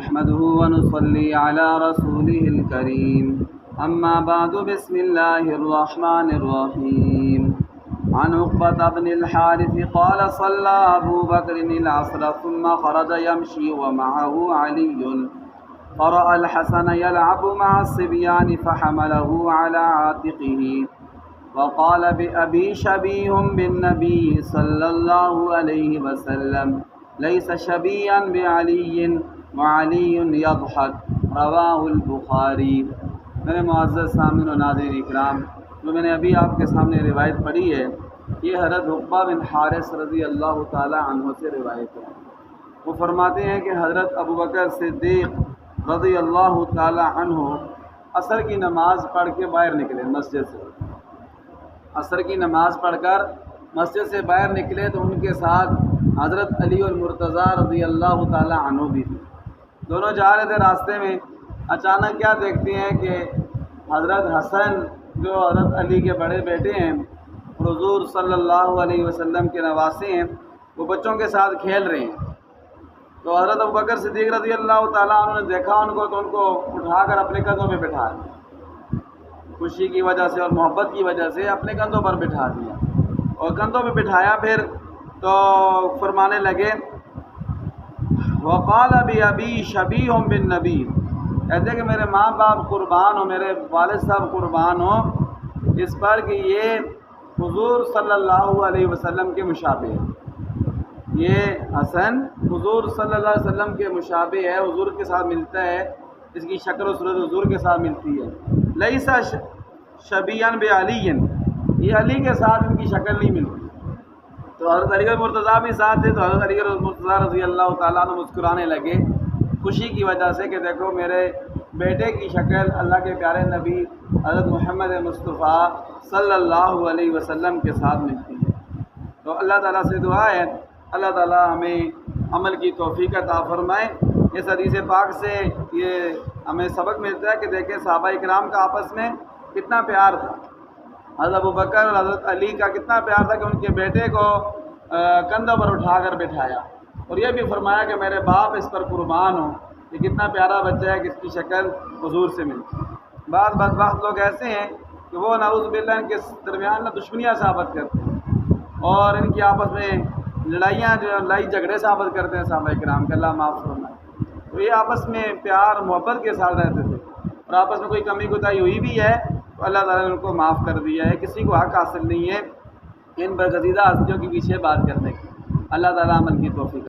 نحمده ونصلي على رسوله الكريم أما بعد بسم الله الرحمن الرحيم عن عقبة بن الحارث قال صلى أبو بكر العصر ثم خرج يمشي ومعه علي فرأى الحسن يلعب مع الصبيان فحمله على عاتقه وقال بأبي شبيه بالنبي صلى الله عليه وسلم ليس شبيا بعلي وعلي يضحك رواہ البخاری۔ میرے معزز سامعین و ناظرین اکرام، جو میں نے ابھی آپ کے سامنے روایت پڑھی ہے، یہ حضرت عقبہ بن حارث رضی اللہ تعالی عنہ سے روایت ہے۔ وہ فرماتے ہیں کہ حضرت ابوبکر صدیق رضی اللہ تعالی عنہ عصر کی نماز پڑھ کے باہر نکلے مسجد سے۔ عصر کی نماز پڑھ کر مسجد سے باہر نکلے تو ان کے ساتھ حضرت علی المرتضیٰ رضی اللہ تعالی عنہ بھی تھے۔ دونوں جا رہے تھے، راستے میں اچانک کیا دیکھتے ہیں کہ حضرت حسن جو حضرت علی کے بڑے بیٹے ہیں، حضور صلی اللہ علیہ وسلم کے نواسے ہیں، وہ بچوں کے ساتھ کھیل رہے ہیں۔ تو حضرت ابوبکر صدیق رضی اللہ تعالیٰ عنہ نے دیکھا ان کو، تو ان کو اٹھا کر اپنے کندھوں پہ بٹھا دیا، خوشی کی وجہ سے اور محبت کی وجہ سے اپنے کندھوں پر بٹھا دیا، اور کندھوں پہ بٹھایا پھر تو فرمانے لگے وقال بأبی شبیہ بالنبی، کہتے کہ میرے ماں باپ قربان ہو، میرے والد صاحب قربان ہو اس پر کہ یہ حضور صلی اللہ علیہ وسلم کے مشابہ ہے، یہ حسن حضور صلی اللہ علیہ وسلم کے مشابہ ہے، حضور کے ساتھ ملتا ہے، اس کی شکل و صورت حضور کے ساتھ ملتی ہے۔ لیس شبیان بعلی، یہ علی کے ساتھ ان کی شکل نہیں ملتی۔ تو حضرت علی مرتضیٰ بھی ساتھ تھے، تو حضرت علی مرتضیٰ رضی اللہ تعالیٰ عنہ مسکرانے لگے خوشی کی وجہ سے کہ دیکھو میرے بیٹے کی شکل اللہ کے پیارے نبی حضرت محمد مصطفیٰ صلی اللہ علیہ وسلم کے ساتھ ملتی ہے۔ تو اللہ تعالیٰ سے دعا ہے اللہ تعالیٰ ہمیں عمل کی توفیق عطا فرمائے۔ اس حدیث پاک سے یہ ہمیں سبق ملتا ہے کہ دیکھیں صحابہ اکرام کا آپس میں کتنا پیار تھا، حضرت ابوبکر اور حضرت علی کا کتنا پیار تھا کہ ان کے بیٹے کو کندھوں پر اٹھا کر بٹھایا، اور یہ بھی فرمایا کہ میرے باپ اس پر قربان ہو، یہ کتنا پیارا بچہ ہے کہ اس کی شکل حضور سے ملتی۔ بعض بدبخت لوگ ایسے ہیں کہ وہ نعوذ باللہ ان کے درمیان دشمنیاں ثابت کرتے ہیں اور ان کی آپس میں لڑائی جھگڑے ثابت کرتے ہیں صحابہ کرام کے، اللہ معاف فرمائے۔ تو یہ آپس میں پیار محبت کے ساتھ رہتے تھے، اور آپس میں کوئی کمی کوتاہی ہوئی بھی ہے تو اللہ تعالیٰ نے ان کو معاف کر دیا ہے۔ کسی کو حق حاصل نہیں ہے ان برگزیدہ ہستیوں کے پیچھے بات کرنے کی۔ اللہ تعالیٰ عمل کی توفیق